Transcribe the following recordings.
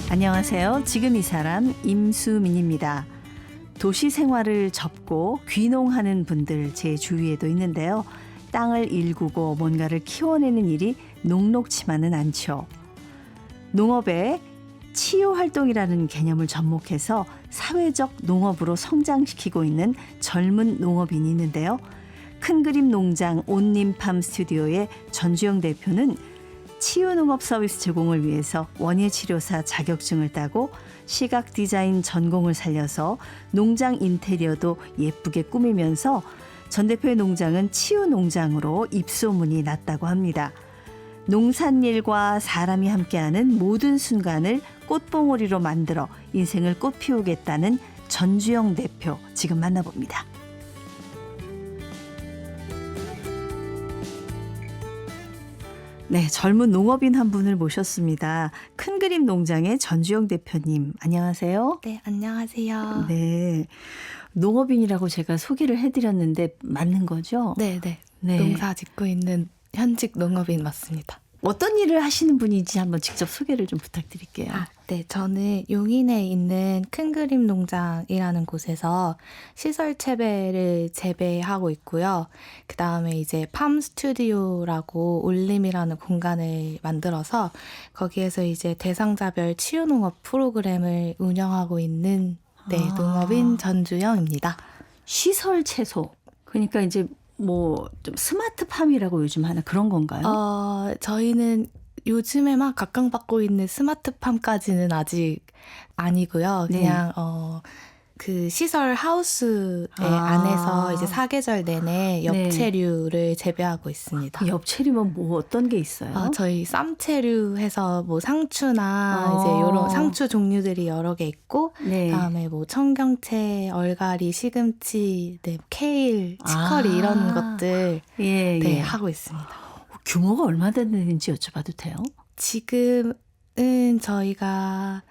안녕하세요. 지금 이 사람 임수민입니다. 도시 생활을 접고 귀농하는 분들 제 주위에도 있는데요. 땅을 일구고 뭔가를 키워내는 일이 녹록치만은 않죠. 농업에 치유활동이라는 개념을 접목해서 사회적 농업으로 성장시키고 있는 젊은 농업인이 있는데요. 큰그림 농장 온님팜 스튜디오의 전주영 대표는 치유농업 서비스 제공을 위해서 원예치료사 자격증을 따고 시각 디자인 전공을 살려서 농장 인테리어도 예쁘게 꾸미면서 전 대표의 농장은 치유농장으로 입소문이 났다고 합니다. 농산일과 사람이 함께하는 모든 순간을 꽃봉오리로 만들어 인생을 꽃피우겠다는 전주영 대표 지금 만나봅니다. 네, 젊은 농업인 한 분을 모셨습니다. 큰그림 농장의 전주영 대표님, 안녕하세요. 네, 안녕하세요. 네, 농업인이라고 제가 소개를 해드렸는데 맞는 거죠? 네. 농사 짓고 있는 현직 농업인 맞습니다. 어떤 일을 하시는 분인지 한번 직접 소개를 좀 부탁드릴게요. 네, 저는 용인에 있는 큰그림 농장이라는 곳에서 시설 재배를 재배하고 있고요. 그 다음에 이제 팜 스튜디오라고 올림이라는 공간을 만들어서 거기에서 이제 대상자별 치유농업 프로그램을 운영하고 있는 농업인 전주영입니다. 시설 채소. 그러니까 이제 뭐 좀 스마트팜이라고 요즘 하나 그런 건가요? 저희는 요즘에 막 각광받고 있는 스마트팜까지는 아직 아니고요. 그냥 그 시설 하우스의 안에서 이제 사계절 내내 엽채류를 재배하고 있습니다. 그 엽채류면 뭐 어떤 게 있어요? 저희 쌈채류 해서 뭐 상추나 이제 이런 상추 종류들이 여러 개 있고, 그다음에 뭐 청경채, 얼갈이, 시금치, 케일, 치커리 이런 것들 하고 있습니다. 규모가 얼마 되는지 여쭤봐도 돼요? 지금은 저희가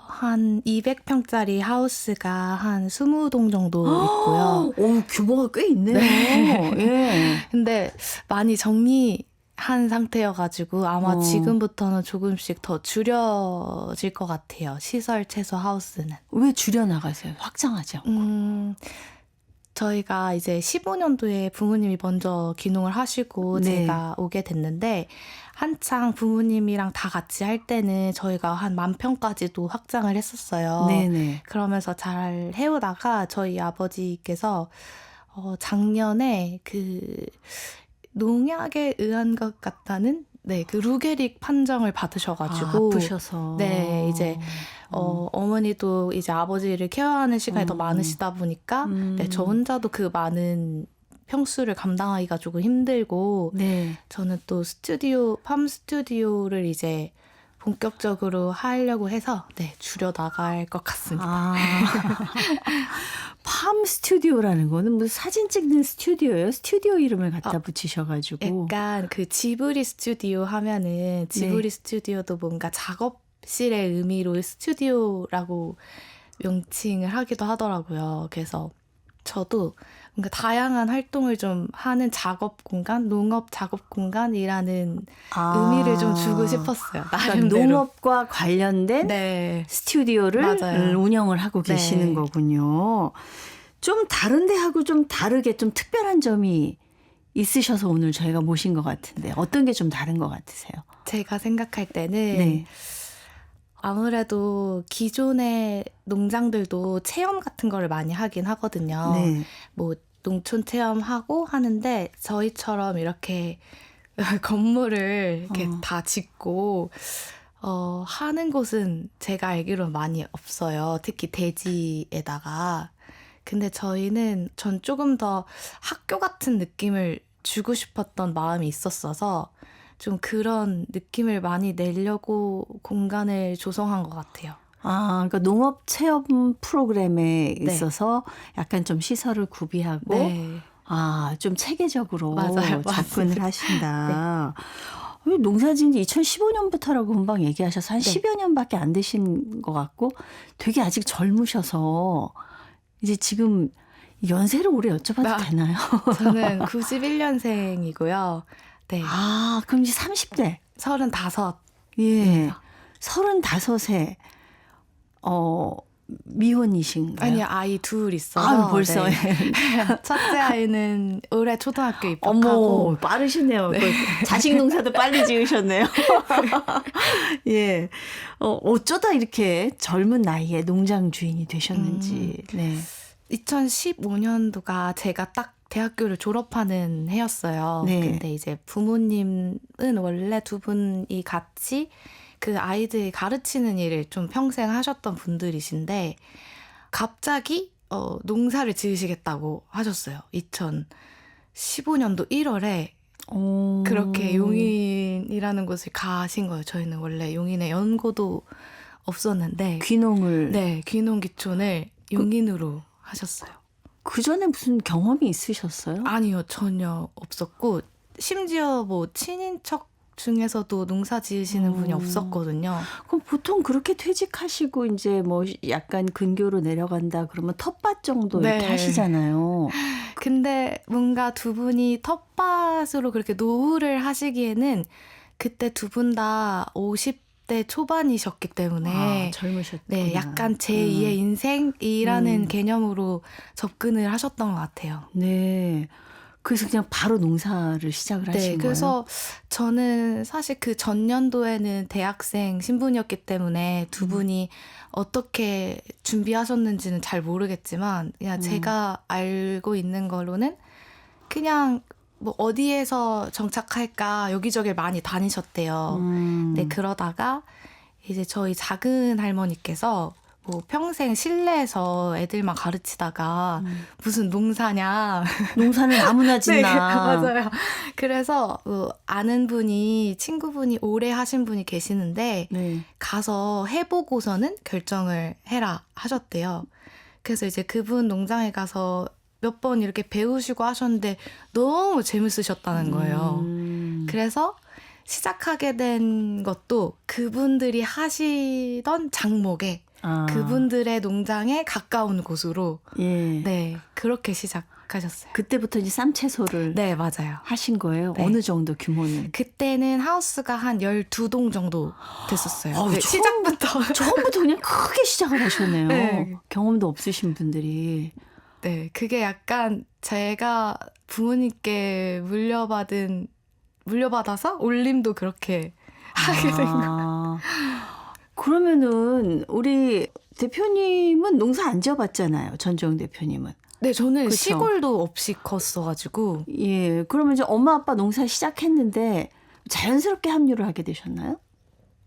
한 200평짜리 하우스가 한 20동 정도 있고요. 오, 규모가 꽤 있네요. 예. 근데 많이 정리한 상태여가지고 아마 지금부터는 조금씩 더 줄여질 것 같아요. 시설 채소 하우스는. 왜 줄여나가세요? 확장하지 않고. 저희가 이제 15년도에 부모님이 먼저 귀농을 하시고 제가 오게 됐는데, 한창 부모님이랑 다 같이 할 때는 저희가 한 10,000평까지도 확장을 했었어요. 네네. 그러면서 잘 해오다가 저희 아버지께서 작년에 그 농약에 의한 것 같다는 그 루게릭 판정을 받으셔가지고 아프셔서. 이제 어머니도 이제 아버지를 케어하는 시간이 더 많으시다 보니까 저 혼자도 그 많은 평수를 감당하기가 조금 힘들고, 저는 또 팜 스튜디오를 이제 본격적으로 하려고 해서 줄여 나갈 것 같습니다. 팜 스튜디오라는 거는 뭐 사진 찍는 스튜디오예요? 스튜디오 이름을 갖다 붙이셔가지고. 약간 그 지브리 스튜디오 하면은 지브리 스튜디오도 뭔가 작업실의 의미로 스튜디오라고 명칭을 하기도 하더라고요. 그래서 저도 뭔가 다양한 활동을 좀 하는 작업 공간, 농업 작업 공간이라는 의미를 좀 주고 싶었어요. 나름대로. 그러니까 농업과 관련된 스튜디오를 운영을 하고 계시는 거군요. 좀 다른 데하고 좀 다르게 좀 특별한 점이 있으셔서 오늘 저희가 모신 것 같은데 어떤 게 좀 다른 것 같으세요? 제가 생각할 때는 아무래도 기존의 농장들도 체험 같은 거를 많이 하긴 하거든요. 뭐 농촌 체험하고 하는데 저희처럼 이렇게 건물을 이렇게 다 짓고 하는 곳은 제가 알기로는 많이 없어요. 특히 대지에다가. 근데 전 조금 더 학교 같은 느낌을 주고 싶었던 마음이 있었어서 좀 그런 느낌을 많이 내려고 공간을 조성한 것 같아요. 그러니까 농업 체험 프로그램에 있어서 약간 좀 시설을 구비하고 좀 체계적으로 접근을 하신다. 농사진 지 2015년부터라고 금방 얘기하셔서 한 10여 년밖에 안 되신 것 같고 되게 아직 젊으셔서 이제 지금 연세를 오래 여쭤봐도 되나요? 저는 91년생이고요. 그럼 이제 30대. 35. 예. 35세 미혼이신가요? 아니요, 아이 둘 있어요. 벌써. 네. 첫째 아이는 올해 초등학교 입학하고. 어머, 빠르시네요. 네. 자식 농사도 빨리 지으셨네요. 예. 어쩌다 이렇게 젊은 나이에 농장 주인이 되셨는지. 네. 2015년도가 제가 딱 대학교를 졸업하는 해였어요. 네. 근데 이제 부모님은 원래 두 분이 같이 그 아이들 가르치는 일을 좀 평생 하셨던 분들이신데 갑자기 농사를 지으시겠다고 하셨어요. 2015년도 1월에 그렇게 용인이라는 곳을 가신 거예요. 저희는 원래 용인에 연고도 없었는데 귀농을. 네, 귀농귀촌을 용인으로 하셨어요. 그 전에 무슨 경험이 있으셨어요? 아니요, 전혀 없었고 심지어 뭐 친인척 중에서도 농사 지으시는 분이 없었거든요. 그럼 보통 그렇게 퇴직하시고 이제 뭐 약간 근교로 내려간다 그러면 텃밭 정도 이렇게 하시잖아요. 근데 뭔가 두 분이 텃밭으로 그렇게 노후를 하시기에는 그때 두 분 다 50대 초반이셨기 때문에 젊으셨구나. 네, 약간 제2의 인생이라는 개념으로 접근을 하셨던 것 같아요. 네. 그래서 그냥 바로 농사를 시작을 하신 거예요? 그래서 저는 사실 그 전년도에는 대학생 신분이었기 때문에 두 분이 어떻게 준비하셨는지는 잘 모르겠지만 그냥 제가 알고 있는 걸로는 그냥 뭐 어디에서 정착할까 여기저기 많이 다니셨대요. 네, 그러다가 이제 저희 작은 할머니께서 뭐 평생 실내에서 애들만 가르치다가 무슨 농사냐. 농사는 아무나 짓나. 네, 맞아요. 그래서 아는 분이 친구분이 오래 하신 분이 계시는데 네. 가서 해보고서는 결정을 해라 하셨대요. 그래서 이제 그분 농장에 가서 몇 번 이렇게 배우시고 하셨는데 너무 재밌으셨다는 거예요. 그래서 시작하게 된 것도 그분들이 하시던 장목에 그분들의 농장에 가까운 곳으로 네, 그렇게 시작하셨어요. 그때부터 이제 쌈채소를 네, 맞아요. 하신 거예요? 네. 어느 정도 규모는? 그때는 하우스가 한 12동 정도 됐었어요. 네, 처음부터 그냥 크게 시작을 하셨네요. 네. 경험도 없으신 분들이. 네, 그게 약간 제가 부모님께 물려받아서 올림도 그렇게 하게 된 거예요. 그러면은 우리 대표님은 농사 안 지어봤잖아요. 전정 대표님은. 네, 저는 그쵸? 시골도 없이 컸어가지고. 예, 그러면 이제 엄마 아빠 농사 시작했는데 자연스럽게 합류를 하게 되셨나요?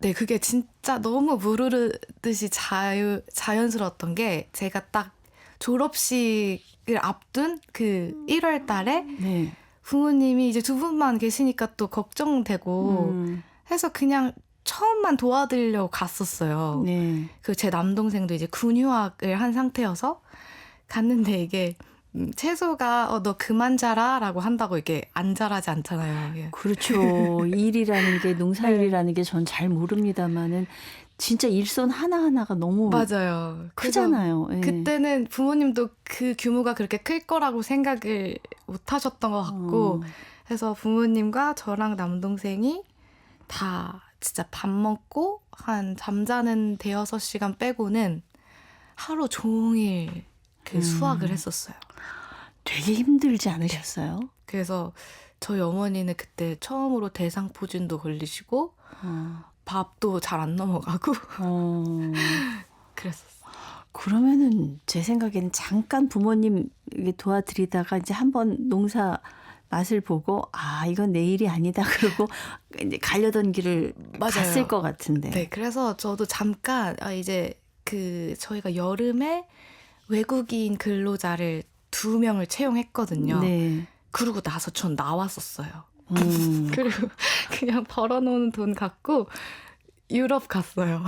네, 그게 진짜 너무 무르르듯이 자연스러웠던 게 제가 딱 졸업식을 앞둔 그 1월 달에 네. 부모님이 이제 두 분만 계시니까 또 걱정되고 해서 그냥 처음만 도와드리려고 갔었어요. 네. 그 제 남동생도 이제 군유학을 한 상태여서 갔는데 이게 채소가 너 그만 자라라고 한다고 이게 안 자라지 않잖아요. 이게. 그렇죠. 일이라는 게 농사일이라는 게 전 잘 모릅니다만은 진짜 일손 하나하나가 너무 맞아요. 크잖아요. 예. 그때는 부모님도 그 규모가 그렇게 클 거라고 생각을 못 하셨던 것 같고 해서 부모님과 저랑 남동생이 다 진짜 밥 먹고 한 잠자는 5-6시간 빼고는 하루 종일 그 수확을 했었어요. 되게 힘들지 않으셨어요? 그래서 저희 어머니는 그때 처음으로 대상포진도 걸리시고 밥도 잘 안 넘어가고 그랬었어요. 그러면은 제 생각에는 잠깐 부모님 도와드리다가 이제 한번 농사 맛을 보고 이건 내 일이 아니다 그러고 이제 가려던 길을 맞아요. 갔을 것 같은데. 네, 그래서 저도 잠깐 이제 저희가 여름에 외국인 근로자를 2명을 채용했거든요. 네. 그러고 나서 전 나왔었어요. 그리고 그냥 벌어놓은 돈 갖고 유럽 갔어요.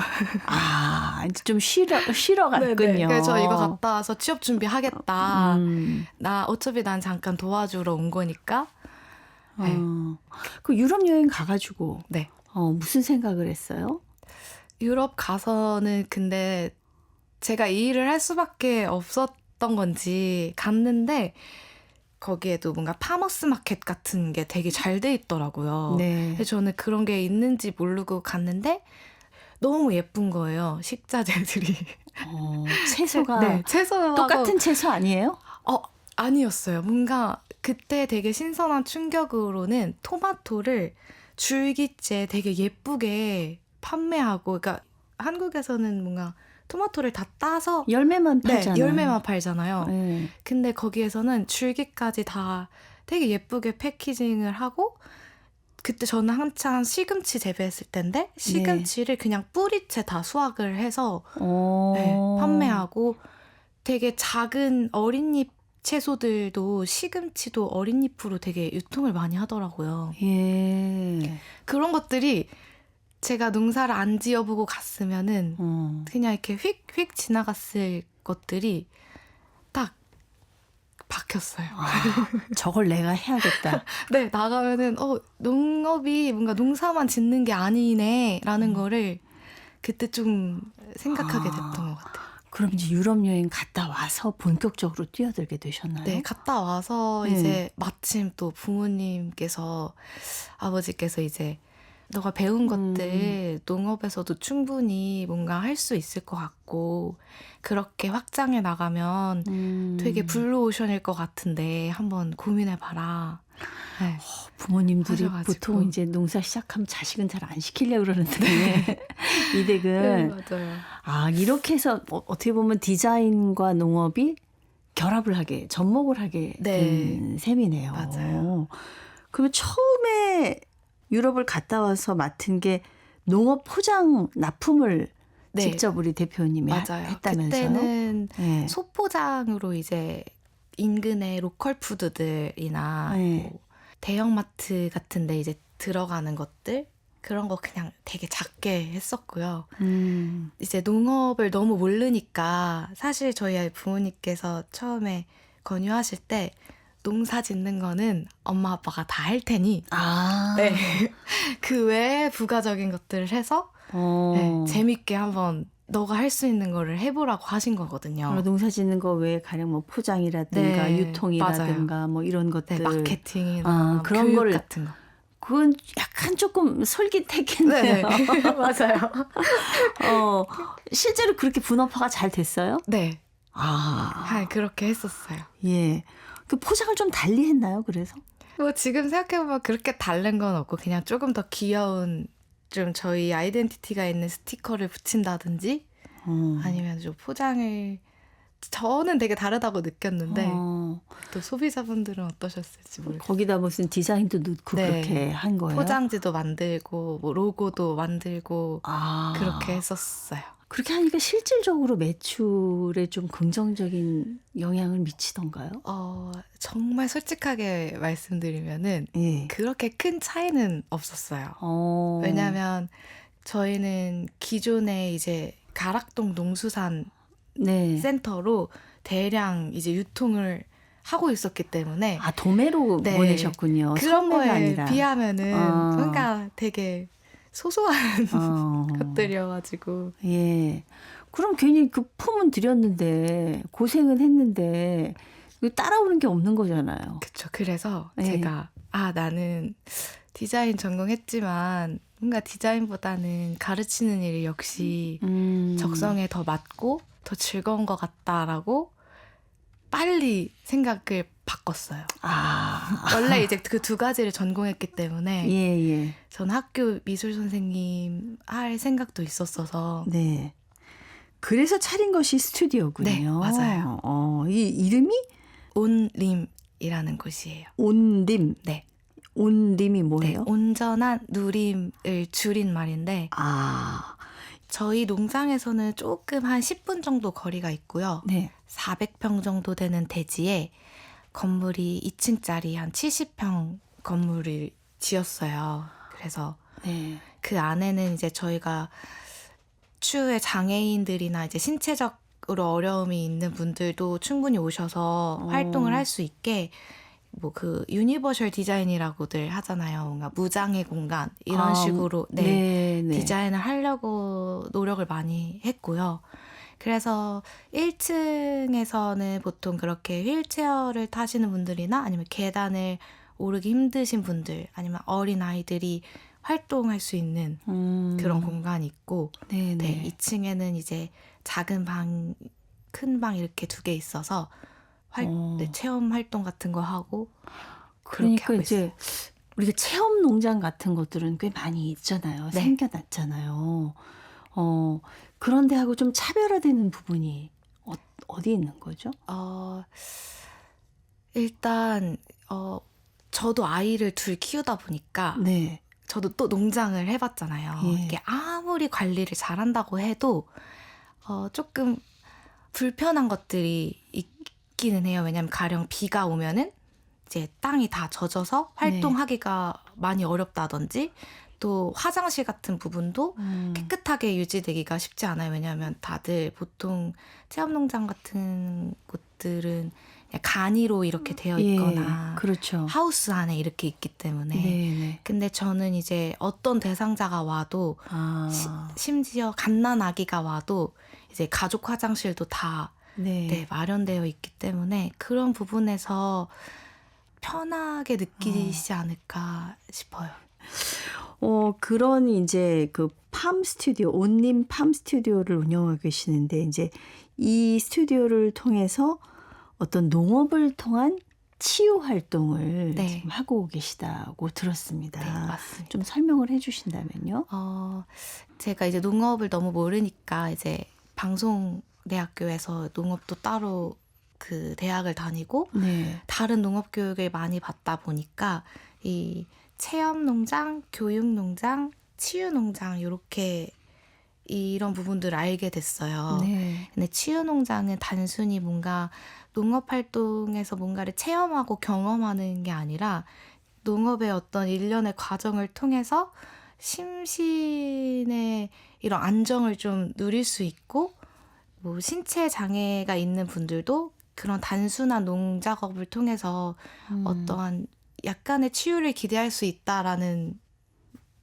이제 좀 쉬러 갔군요. 네네. 그래서 저 이거 갔다 와서 취업 준비하겠다. 어차피 난 잠깐 도와주러 온 거니까. 네. 그 유럽 여행 가가지고 네. 무슨 생각을 했어요? 유럽 가서는 근데 제가 이 일을 할 수밖에 없었던 건지 갔는데 거기에도 뭔가 파머스 마켓 같은 게 되게 잘 돼 있더라고요. 네. 저는 그런 게 있는지 모르고 갔는데 너무 예쁜 거예요. 식자재들이. 채소가 네, 채소하고 똑같은 채소 아니에요? 아니었어요. 뭔가 그때 되게 신선한 충격으로는 토마토를 줄기째 되게 예쁘게 판매하고, 그러니까 한국에서는 뭔가 토마토를 다 따서 열매만 팔잖아요. 네, 열매만 팔잖아요. 네. 근데 거기에서는 줄기까지 다 되게 예쁘게 패키징을 하고, 그때 저는 한창 시금치 재배했을 때인데 시금치를 그냥 뿌리채 다 수확을 해서 네, 판매하고, 되게 작은 어린잎 채소들도 시금치도 어린잎으로 되게 유통을 많이 하더라고요. 예. 그런 것들이 제가 농사를 안 지어보고 갔으면은 그냥 이렇게 휙휙 지나갔을 것들이 딱 박혔어요. 저걸 내가 해야겠다. 네, 나가면은 농업이 뭔가 농사만 짓는 게 아니네라는 거를 그때 좀 생각하게 됐던 것 같아요. 그럼 이제 유럽 여행 갔다 와서 본격적으로 뛰어들게 되셨나요? 네, 갔다 와서 이제 마침 또 부모님께서, 아버지께서 이제 너가 배운 것들 농업에서도 충분히 뭔가 할 수 있을 것 같고, 그렇게 확장해 나가면 되게 블루오션일 것 같은데 한번 고민해봐라. 네. 부모님들이 하셔가지고. 보통 이제 농사 시작하면 자식은 잘 안 시키려고 그러는데 이 댁은 네, 맞아요. 이렇게 해서 어떻게 보면 디자인과 농업이 결합을 하게, 접목을 하게 된 셈이네요. 맞아요. 그러면 처음에 유럽을 갔다 와서 맡은 게 농업 포장 납품을 직접 우리 대표님이 맞아요. 했다면서요? 그때는 소포장으로 이제 인근의 로컬 푸드들이나 뭐 대형마트 같은 데 이제 들어가는 것들, 그런 거 그냥 되게 작게 했었고요. 이제 농업을 너무 모르니까 사실 저희 부모님께서 처음에 권유하실 때 농사 짓는 거는 엄마 아빠가 다 할 테니 네. 그 외에 부가적인 것들을 해서 네, 재밌게 한번 너가 할 수 있는 거를 해보라고 하신 거거든요. 농사 짓는 거 외에 가령 뭐 포장이라든가 유통이라든가 맞아요. 뭐 이런 것들, 마케팅이나 그런 교육 거를 같은 거. 그건 약간 조금 솔깃했겠네요. 맞아요. 실제로 그렇게 분업화가 잘 됐어요? 네. 그렇게 했었어요. 예. 그 포장을 좀 달리 했나요, 그래서? 뭐 지금 생각해보면 그렇게 다른 건 없고, 그냥 조금 더 귀여운, 좀 저희 아이덴티티가 있는 스티커를 붙인다든지 아니면 좀 포장을, 저는 되게 다르다고 느꼈는데 또 소비자분들은 어떠셨을지 모르겠어요. 거기다 무슨 디자인도 넣고 그렇게 한 거예요? 포장지도 만들고 뭐 로고도 만들고 그렇게 했었어요. 그렇게 하니까 실질적으로 매출에 좀 긍정적인 영향을 미치던가요? 정말 솔직하게 말씀드리면은 그렇게 큰 차이는 없었어요. 왜냐하면 저희는 기존에 이제 가락동 농수산 센터로 대량 이제 유통을 하고 있었기 때문에 도매로 보내셨군요. 그런 거에 아니라. 비하면은 뭔가 되게 소소한 것들이어가지고. 예. 그럼 괜히 그 품은 들였는데 고생은 했는데 따라오는 게 없는 거잖아요. 그렇죠. 그래서 제가 나는 디자인 전공했지만 뭔가 디자인보다는 가르치는 일이 역시 적성에 더 맞고 더 즐거운 것 같다라고 빨리 생각을 바꿨어요. 원래 이제 그 두 가지를 전공했기 때문에 전 학교 미술 선생님 할 생각도 있었어서. 네. 그래서 차린 것이 스튜디오군요. 네, 맞아요. 이 이름이 온림이라는 곳이에요. 온림. 네. 온림이 뭐예요? 네, 온전한 누림을 줄인 말인데. 저희 농장에서는 조금 한 10분 정도 거리가 있고요. 400평 정도 되는 대지에 건물이 2층짜리 한 70평 건물을 지었어요. 그래서 그 안에는 이제 저희가 추후에 장애인들이나 이제 신체적으로 어려움이 있는 분들도 충분히 오셔서 활동을 할 수 있게 뭐 그 유니버셜 디자인이라고들 하잖아요. 뭔가 무장애 공간 이런 식으로 디자인을 하려고 노력을 많이 했고요. 그래서 1층에서는 보통 그렇게 휠체어를 타시는 분들이나 아니면 계단을 오르기 힘드신 분들, 아니면 어린 아이들이 활동할 수 있는 그런 공간이 있고 네네. 네, 2층에는 이제 작은 방, 큰 방 이렇게 2개 있어서 네, 체험 활동 같은 거 하고 그렇게 그러니까 하고 이제 있어요. 우리가 체험 농장 같은 것들은 꽤 많이 있잖아요. 네. 생겨났잖아요. 그런 데하고 좀 차별화되는 부분이 어디 있는 거죠? 일단 저도 아이를 둘 키우다 보니까 네. 저도 또 농장을 해봤잖아요. 예. 이게 아무리 관리를 잘한다고 해도 조금 불편한 것들이 있기는 해요. 왜냐하면 가령 비가 오면은 이제 땅이 다 젖어서 활동하기가 많이 어렵다든지 또 화장실 같은 부분도 깨끗하게 유지되기가 쉽지 않아요. 왜냐하면 다들 보통 체험농장 같은 곳들은 간이로 이렇게 되어 있거나 예, 그렇죠. 하우스 안에 이렇게 있기 때문에 네네. 근데 저는 이제 어떤 대상자가 와도 심지어 갓난아기가 와도 이제 가족 화장실도 다 네. 마련되어 있기 때문에 그런 부분에서 편하게 느끼시지 않을까 싶어요. 그런 이제 그 팜 스튜디오, 온님 팜 스튜디오를 운영하고 계시는데 이제 이 스튜디오를 통해서 어떤 농업을 통한 치유 활동을 네. 지금 하고 계시다고 들었습니다. 네, 맞습니다. 좀 설명을 해주신다면요. 제가 이제 농업을 너무 모르니까 이제 방송대학교에서 농업도 따로 그 대학을 다니고 네. 다른 농업 교육을 많이 받다 보니까 이 체험 농장, 교육 농장, 치유 농장 이렇게 이런 부분들을 알게 됐어요. 네. 근데 치유 농장은 단순히 뭔가 농업 활동에서 뭔가를 체험하고 경험하는 게 아니라 농업의 어떤 일련의 과정을 통해서 심신의 이런 안정을 좀 누릴 수 있고 뭐 신체 장애가 있는 분들도 그런 단순한 농작업을 통해서 어떠한 약간의 치유를 기대할 수 있다라는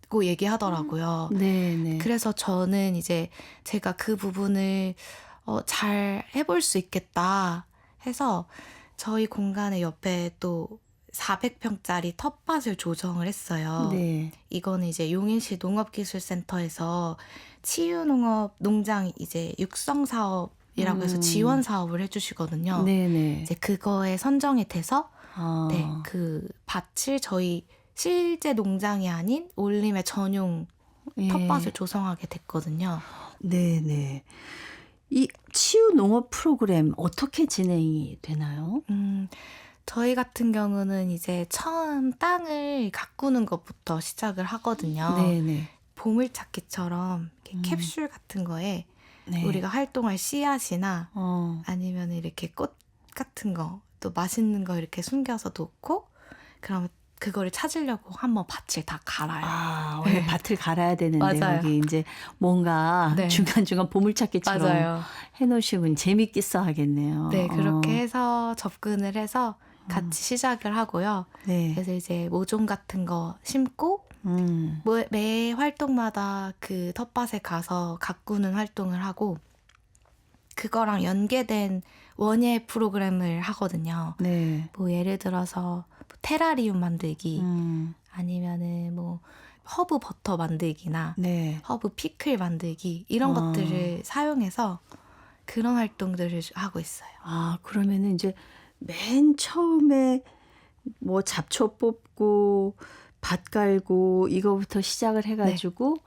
고 얘기하더라고요. 네네. 그래서 저는 이제 제가 그 부분을 잘 해볼 수 있겠다 해서 저희 공간의 옆에 또 400평짜리 텃밭을 조성을 했어요. 네. 이거는 이제 용인시 농업기술센터에서 치유농업 농장 이제 육성 사업이라고 해서 지원 사업을 해주시거든요. 네네. 이제 그거에 선정이 돼서 네, 그 밭을 저희 실제 농장이 아닌 올림의 전용 텃밭을 조성하게 됐거든요. 네네. 이 치유 농업 프로그램 어떻게 진행이 되나요? 저희 같은 경우는 이제 처음 땅을 가꾸는 것부터 시작을 하거든요. 네네. 보물찾기처럼 이렇게 캡슐 같은 거에 우리가 활동할 씨앗이나 아니면 이렇게 꽃 같은 거, 또 맛있는 거 이렇게 숨겨서 놓고 그러면 그거를 찾으려고 한번 밭을 다 갈아요. 원래 밭을 갈아야 되는데 맞아요. 여기 이제 뭔가 중간중간 보물찾기처럼 맞아요. 해놓으시면 재밌겠어 하겠네요. 네, 그렇게 해서 접근을 해서 같이 시작을 하고요. 네. 그래서 이제 모종 같은 거 심고 매 활동마다 그 텃밭에 가서 가꾸는 활동을 하고 그거랑 연계된 원예 프로그램을 하거든요. 네. 뭐 예를 들어서 테라리움 만들기 아니면은 뭐 허브 버터 만들기나 허브 피클 만들기 이런 것들을 사용해서 그런 활동들을 하고 있어요. 그러면은 이제 맨 처음에 뭐 잡초 뽑고 밭 갈고 이거부터 시작을 해가지고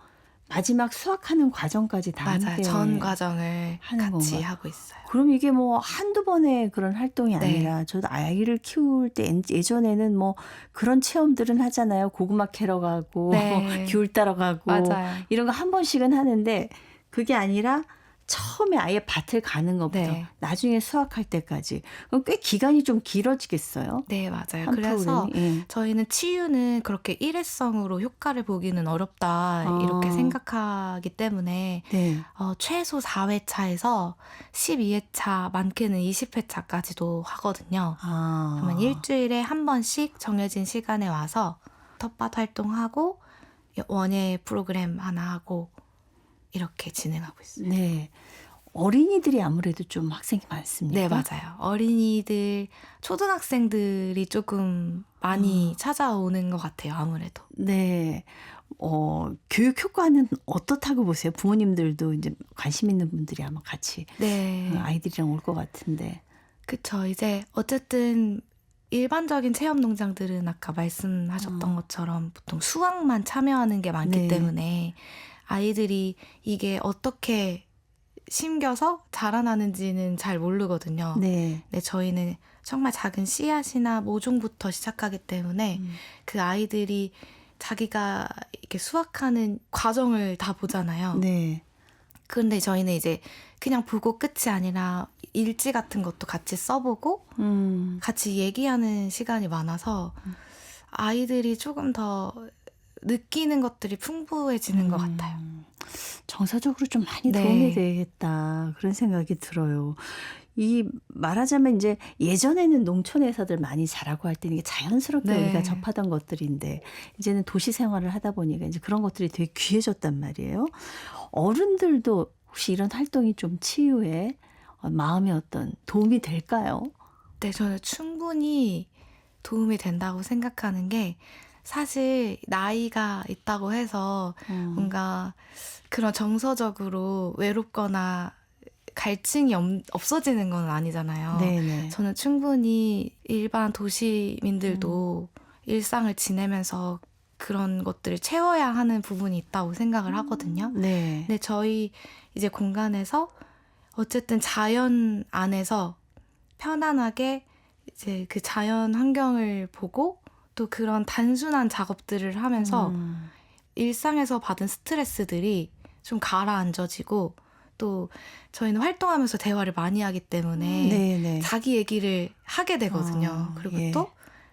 마지막 수확하는 과정까지 다 맞아요. 함께 전 과정을 하는 같이 건가? 하고 있어요. 그럼 이게 뭐 한두 번의 그런 활동이 아니라 저도 아이를 키울 때 예전에는 뭐 그런 체험들은 하잖아요. 고구마 캐러 가고 귤 따러 가고 맞아요. 이런 거 한 번씩은 하는데 그게 아니라 처음에 아예 밭을 가는 것부터 나중에 수확할 때까지 그럼 꽤 기간이 좀 길어지겠어요? 네, 맞아요. 그래서 저희는 치유는 그렇게 일회성으로 효과를 보기는 어렵다 이렇게 생각하기 때문에 최소 4회차에서 12회차, 많게는 20회차까지도 하거든요. 그러면 일주일에 한 번씩 정해진 시간에 와서 텃밭 활동하고 원예 프로그램 하나 하고 이렇게 진행하고 있어요. 네. 어린이들이 아무래도 좀 학생이 많습니까? 네, 맞아요. 어린이들, 초등학생들이 조금 많이 찾아오는 것 같아요, 아무래도. 네. 교육 효과는 어떻다고 보세요? 부모님들도 이제 관심 있는 분들이 아마 같이 네. 아이들이랑 올 것 같은데. 그쵸. 이제 어쨌든 일반적인 체험 농장들은 아까 말씀하셨던 것처럼 보통 수확만 참여하는 게 많기 네. 때문에 아이들이 이게 어떻게 심겨서 자라나는지는 잘 모르거든요. 네. 네, 저희는 정말 작은 씨앗이나 모종부터 시작하기 때문에 그 아이들이 자기가 이렇게 수확하는 과정을 다 보잖아요. 네. 그런데 저희는 이제 그냥 보고 끝이 아니라 일지 같은 것도 같이 써보고 같이 얘기하는 시간이 많아서 아이들이 조금 더 느끼는 것들이 풍부해지는 것 같아요. 정서적으로 좀 많이 네. 도움이 되겠다 그런 생각이 들어요. 이 말하자면 이제 예전에는 농촌에서들 많이 자라고 할 때는 이게 자연스럽게 네. 우리가 접하던 것들인데 이제는 도시 생활을 하다 보니까 이제 그런 것들이 되게 귀해졌단 말이에요. 어른들도 혹시 이런 활동이 좀 치유에 마음에 어떤 도움이 될까요? 네, 저는 충분히 도움이 된다고 생각하는 게 사실 나이가 있다고 해서 뭔가 그런 정서적으로 외롭거나 갈증이 없어지는 건 아니잖아요. 네네. 저는 충분히 일반 도시민들도 일상을 지내면서 그런 것들을 채워야 하는 부분이 있다고 생각을 하거든요. 네. 근데 저희 이제 공간에서 어쨌든 자연 안에서 편안하게 이제 그 자연 환경을 보고 또 그런 단순한 작업들을 하면서 일상에서 받은 스트레스들이 좀 가라앉아지고 또 저희는 활동하면서 대화를 많이 하기 때문에 네네. 자기 얘기를 하게 되거든요. 그리고 예. 또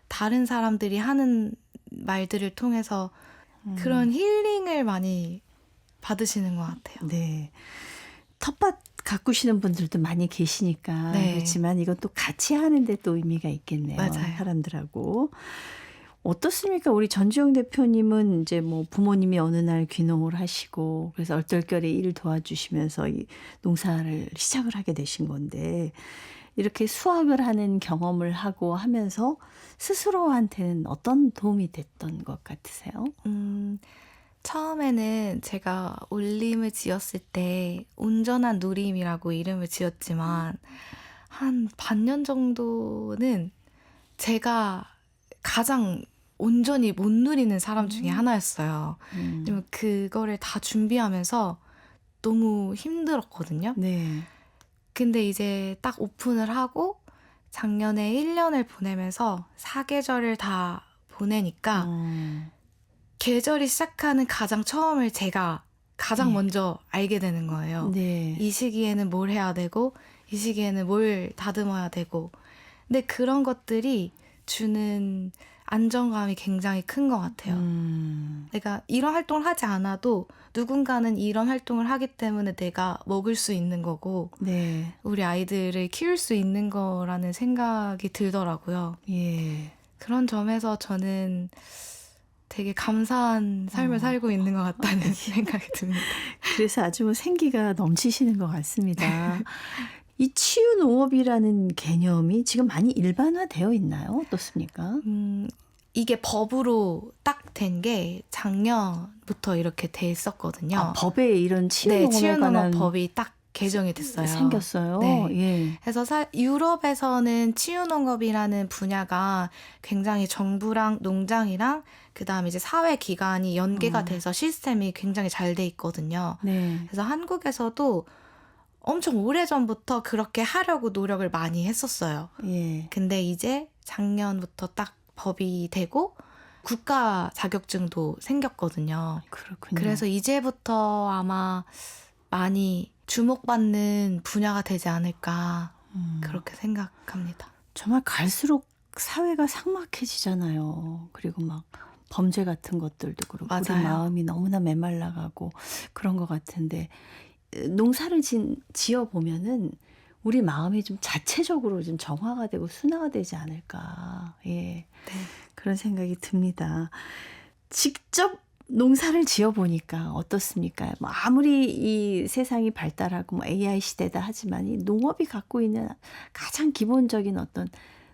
다른 사람들이 하는 말들을 통해서 그런 힐링을 많이 받으시는 것 같아요. 네. 텃밭 가꾸시는 분들도 많이 계시니까 네. 그렇지만 이건 또 같이 하는데 또 의미가 있겠네요. 맞아요. 사람들하고. 어떻습니까? 우리 전주영 대표님은 이제 뭐 부모님이 어느 날 귀농을 하시고 그래서 얼떨결에 일 도와주시면서 이 농사를 시작을 하게 되신 건데 이렇게 수확을 하는 경험을 하고 하면서 스스로한테는 어떤 도움이 됐던 것 같으세요? 처음에는 제가 올림을 지었을 때 온전한 누림이라고 이름을 지었지만 한 반년 정도는 제가 가장 온전히 못 누리는 사람 중에 하나였어요. 왜냐면 그거를 다 준비하면서 너무 힘들었거든요. 네. 근데 이제 딱 오픈을 하고 작년에 1년을 보내면서 사계절을 다 보내니까 계절이 시작하는 가장 처음을 제가 가장 먼저 알게 되는 거예요. 네. 이 시기에는 뭘 해야 되고 이 시기에는 뭘 다듬어야 되고 근데 그런 것들이 주는 안정감이 굉장히 큰 것 같아요. 내가 이런 활동을 하지 않아도 누군가는 이런 활동을 하기 때문에 내가 먹을 수 있는 거고 네. 우리 아이들을 키울 수 있는 거라는 생각이 들더라고요. 예. 그런 점에서 저는 되게 감사한 삶을 살고 있는 것 같다는 생각이 듭니다. 그래서 아주 뭐 생기가 넘치시는 것 같습니다. 이 치유 농업이라는 개념이 지금 많이 일반화되어 있나요? 어떻습니까? 이게 법으로 딱 된 게 작년부터 이렇게 돼 있었거든요. 아, 법에 이런 치유 네, 농업에 치유농업 관한 법이 딱 개정이 됐어요. 생겼어요. 네. 예. 그래서 유럽에서는 치유농업이라는 분야가 굉장히 정부랑 농장이랑 그다음에 이제 사회기관이 연계가 돼서 시스템이 굉장히 잘 돼 있거든요. 네. 그래서 한국에서도 엄청 오래전부터 그렇게 하려고 노력을 많이 했었어요. 예. 근데 이제 작년부터 딱 법이 되고 국가 자격증도 생겼거든요. 그렇군요. 그래서 이제부터 아마 많이 주목받는 분야가 되지 않을까 그렇게 생각합니다. 정말 갈수록 사회가 삭막해지잖아요. 그리고 막 범죄 같은 것들도 그렇고 우리 맞아요. 마음이 너무나 메말라가고 그런 것 같은데 농사를 지어 보면은 우리 마음이 좀 자체적으로 좀 정화가 되고 순화가 되지 않을까. 예. 네. 그런 생각이 듭니다. 직접 농사를 지어 보니까 어떻습니까? 뭐 아무리 이 세상이 발달하고 뭐 AI 시대다 하지만 이 농업이 갖고 있는 가장 기본적인 어떤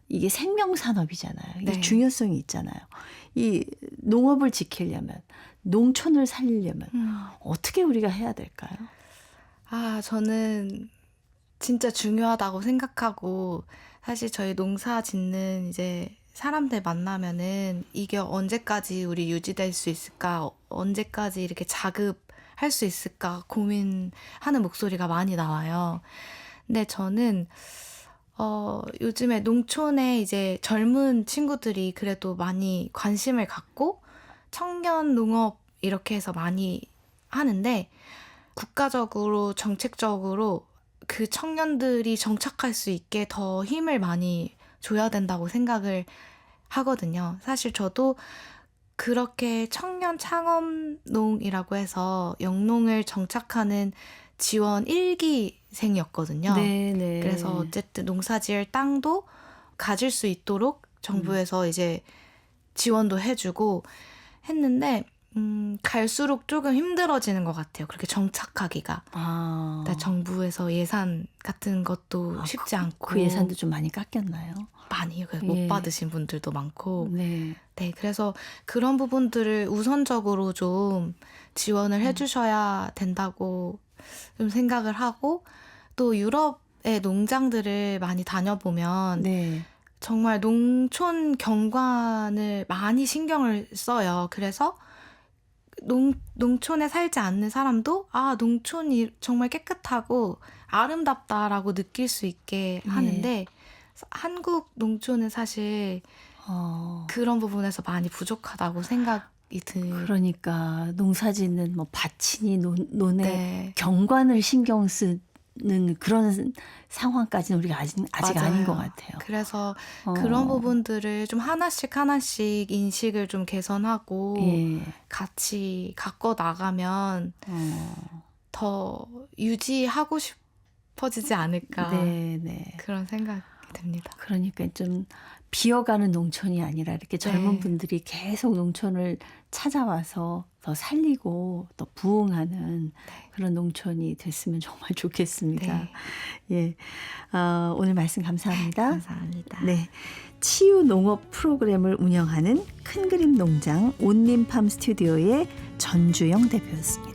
이게 생명산업이잖아요. 이게 네. 중요성이 있잖아요. 이 농업을 지키려면, 농촌을 살리려면 어떻게 우리가 해야 될까요? 저는 진짜 중요하다고 생각하고, 사실 저희 농사 짓는 이제 사람들 만나면은 이게 언제까지 우리 유지될 수 있을까, 언제까지 이렇게 자급할 수 있을까 고민하는 목소리가 많이 나와요. 근데 저는 요즘에 농촌에 이제 젊은 친구들이 그래도 많이 관심을 갖고 청년 농업 이렇게 해서 많이 하는데, 국가적으로 정책적으로 그 청년들이 정착할 수 있게 더 힘을 많이 줘야 된다고 생각을 하거든요. 사실 저도 그렇게 청년 창업농이라고 해서 영농을 정착하는 지원 1기생이었거든요. 네. 그래서 어쨌든 농사지을 땅도 가질 수 있도록 정부에서 이제 지원도 해주고 했는데, 갈수록 조금 힘들어지는 것 같아요. 그렇게 정착하기가. 정부에서 예산 같은 것도 쉽지 않고. 그 예산도 좀 많이 깎였나요? 많이 못 받으신 분들도 많고. 네. 그래서 그런 부분들을 우선적으로 좀 지원을 해주셔야 된다고 좀 생각을 하고, 또 유럽의 농장들을 많이 다녀보면 정말 농촌 경관을 많이 신경을 써요. 그래서 농촌에 살지 않는 사람도 농촌이 정말 깨끗하고 아름답다라고 느낄 수 있게 하는데, 한국 농촌은 사실 그런 부분에서 많이 부족하다고 생각이 그러니까 농사짓는 뭐 밭이니 논의 경관을 신경 쓰는 그런 상황까지는 우리가 아직 아닌 것 같아요. 그래서 그런 부분들을 좀 하나씩 인식을 좀 개선하고 같이 갖고 나가면 더 유지하고 싶어지지 않을까. 그런 생각이 듭니다. 그러니까 좀 비어가는 농촌이 아니라 이렇게 젊은 분들이 계속 농촌을 찾아와서 더 살리고 더 부흥하는 그런 농촌이 됐으면 정말 좋겠습니다. 오늘 말씀 감사합니다. 감사합니다. 치유 농업 프로그램을 운영하는 큰그림 농장 온님팜 스튜디오의 전주영 대표였습니다.